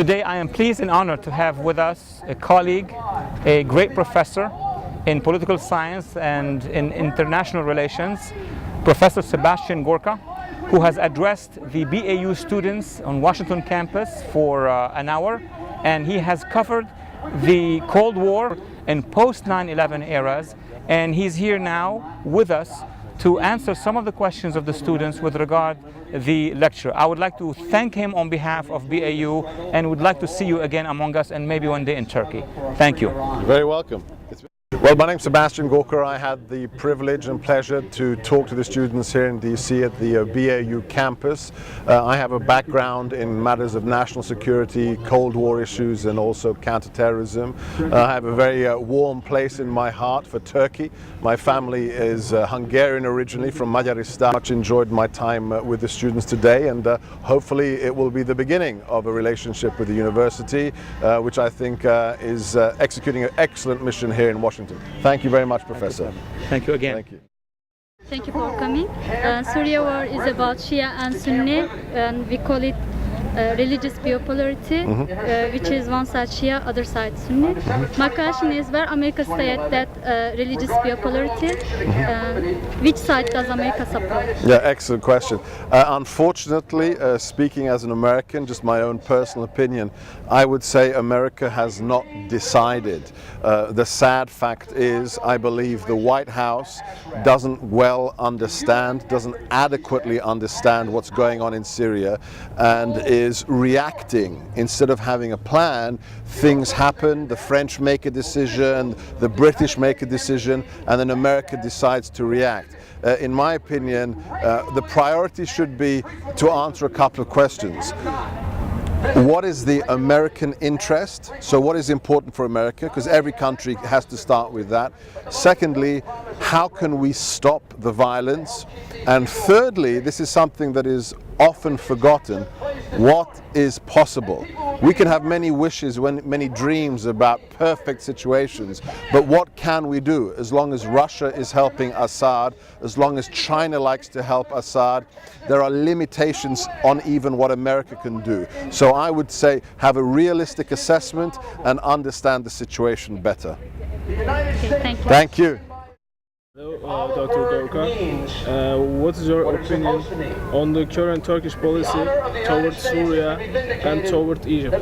Today I am pleased and honored to have with us a colleague, a great professor in political science and in international relations, Professor Sebastian Gorka, who has addressed the BAU students on Washington campus for an hour, and he has covered the Cold War and post 9/11 eras, and he's here now with us to answer some of the questions of the students with regard the lecture. I would like to thank him on behalf of BAU and would like to see you again among us and maybe one day in Turkey. Thank you. You're very welcome. Well, my name's Sebastian Gorka. I had the privilege and pleasure to talk to the students here in DC at the BAU campus. I have a background in matters of national security, Cold War issues, and also counterterrorism. I have a very warm place in my heart for Turkey. My family is Hungarian originally, from Macaristan. Much enjoyed my time with the students today, and hopefully it will be the beginning of a relationship with the university, which I think is executing an excellent mission here in Washington. Thank you very much, Professor. Thank you again. Thank you. Thank you for coming. Syria war is about Shia and Sunni, and we call it religious bipolarity, which is one side Shia, other side Sunni. My question is, where America stay at that religious bipolarity? Which side does America support? Yeah, excellent question. Unfortunately, speaking as an American, just my own personal opinion, I would say America has not decided. The sad fact is, I believe the White House doesn't doesn't adequately understand what's going on in Syria, and is reacting instead of having a plan. Things happen, the French make a decision, the British make a decision, and then America decides to react. In my opinion, the priority should be to answer a couple of questions. What is the American interest? So what is important for America? Because every country has to start with that. Secondly, how can we stop the violence? And thirdly, this is something that is often forgotten, what is possible? We can have many wishes, many dreams about perfect situations, but what can we do? As long as Russia is helping Assad, as long as China likes to help Assad, there are limitations on even what America can do. So I would say have a realistic assessment and understand the situation better. Okay, thank you. Thank you. Hello, Dr. Gorka. What is your opinion on the current Turkish policy towards Syria and toward Egypt?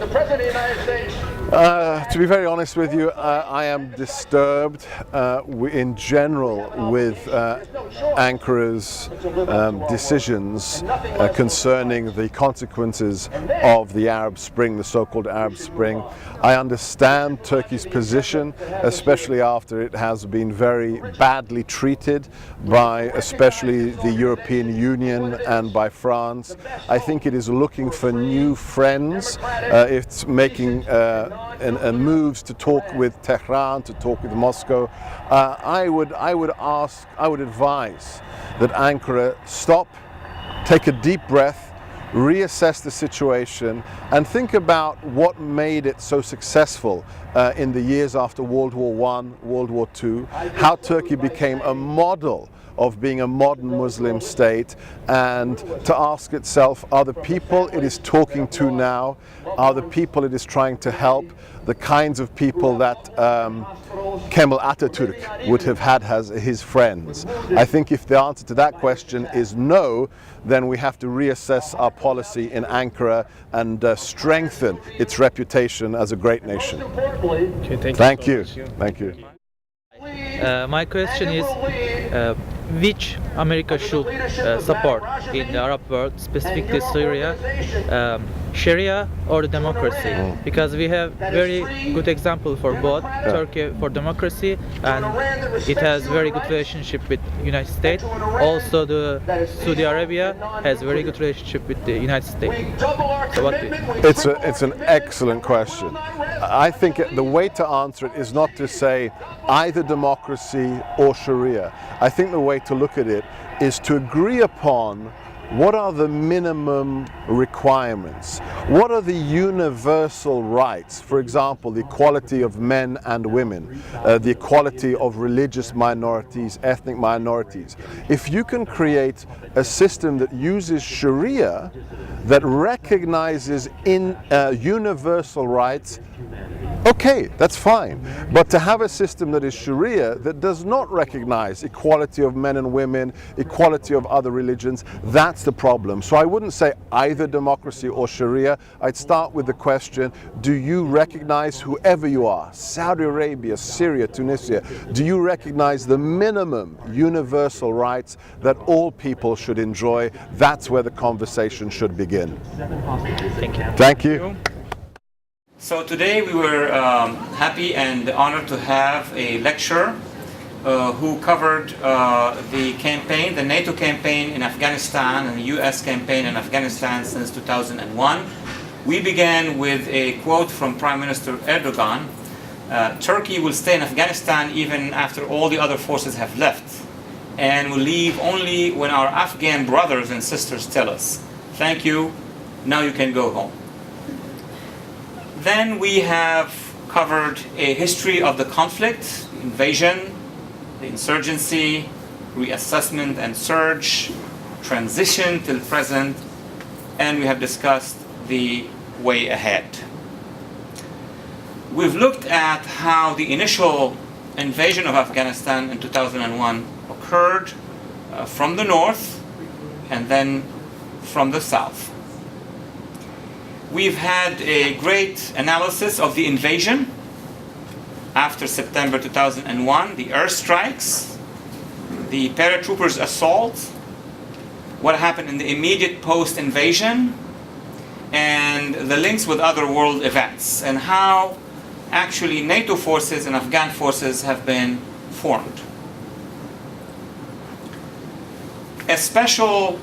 To be very honest with you, I am disturbed in general with Ankara's decisions concerning the consequences of the Arab Spring, the so-called Arab Spring. I understand Turkey's position, especially after it has been very badly treated by especially the European Union and by France. I think it is looking for new friends. It's making and moves to talk with Tehran, to talk with Moscow. I would advise that Ankara stop, take a deep breath, reassess the situation, and think about what made it so successful in the years after World War I, World War II, how Turkey became a model of being a modern Muslim state, and to ask itself, are the people it is talking to now, are the people it is trying to help, the kinds of people that Kemal Atatürk would have had as his friends? I think if the answer to that question is no, then we have to reassess our policy in Ankara and strengthen its reputation as a great nation. Okay, thank you. Thank you. My question is, which America should support in the Arab world, specifically Syria, Sharia or democracy? Because we have very good example for both. Turkey for democracy, and it has very good relationship with United States. Also, the Saudi Arabia has very good relationship with the United States. So what do you think? It's an excellent question. I think the way to answer it is not to say either democracy or Sharia. I think the way to look at it is to agree upon what are the minimum requirements? What are the universal rights? For example, the equality of men and women, the equality of religious minorities, ethnic minorities. If you can create a system that uses Sharia, that recognizes universal rights, okay, that's fine. But to have a system that is Sharia that does not recognize equality of men and women, equality of other religions, that's the problem. So I wouldn't say either democracy or Sharia. I'd start with the question, do you recognize whoever you are, Saudi Arabia, Syria, Tunisia, do you recognize the minimum universal rights that all people should enjoy? That's where the conversation should begin. Thank you. Thank you. So today we were happy and honored to have a lecturer who covered the campaign, the NATO campaign in Afghanistan and the US campaign in Afghanistan since 2001. We began with a quote from Prime Minister Erdogan, Turkey will stay in Afghanistan even after all the other forces have left, and will leave only when our Afghan brothers and sisters tell us, thank you, now you can go home. Then we have covered a history of the conflict, invasion, the insurgency, reassessment and surge, transition till present, and we have discussed the way ahead. We've looked at how the initial invasion of Afghanistan in 2001 occurred from the north and then from the south. We've had a great analysis of the invasion after September 2001, the airstrikes, the paratroopers' assault, what happened in the immediate post-invasion, and the links with other world events, and how actually NATO forces and Afghan forces have been formed. A special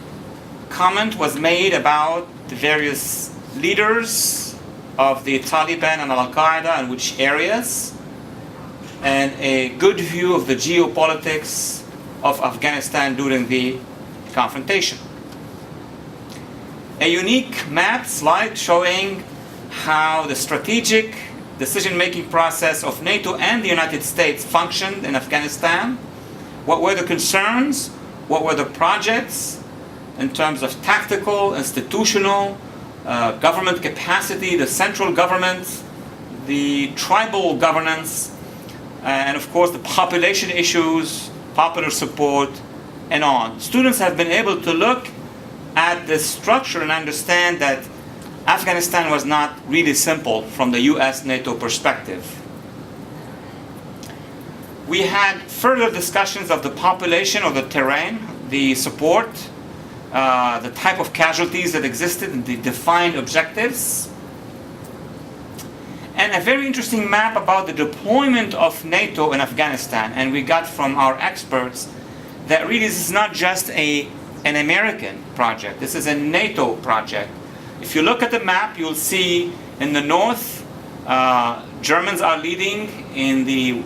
comment was made about the various leaders of the Taliban and Al-Qaeda in which areas, and a good view of the geopolitics of Afghanistan during the confrontation. A unique map slide showing how the strategic decision-making process of NATO and the United States functioned in Afghanistan, what were the concerns, what were the projects in terms of tactical, institutional, government capacity, the central government, the tribal governance, and of course the population issues, popular support, and on. Students have been able to look at this structure and understand that Afghanistan was not really simple from the US-NATO perspective. We had further discussions of the population or the terrain, the support, the type of casualties that existed, and the defined objectives. And a very interesting map about the deployment of NATO in Afghanistan. And we got from our experts that really this is not just an American project. This is a NATO project. If you look at the map, you'll see in the north, Germans are leading. In the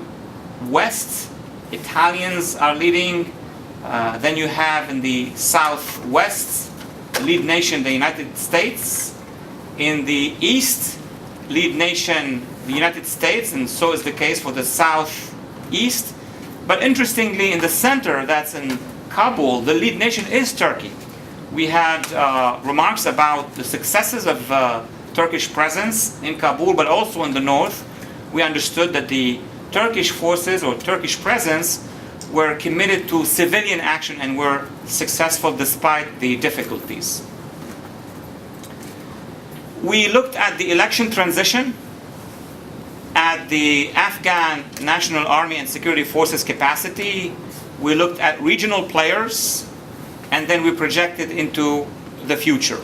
west, Italians are leading. Then you have in the southwest, lead nation, the United States. In the east, lead nation, the United States, and so is the case for the southeast. But interestingly, in the center, that's in Kabul, the lead nation is Turkey. We had remarks about the successes of Turkish presence in Kabul, but also in the north. We understood that the Turkish forces or Turkish presence were committed to civilian action and were successful despite the difficulties. We looked at the election transition, at the Afghan National Army and Security Forces capacity. We looked at regional players, and then we projected into the future.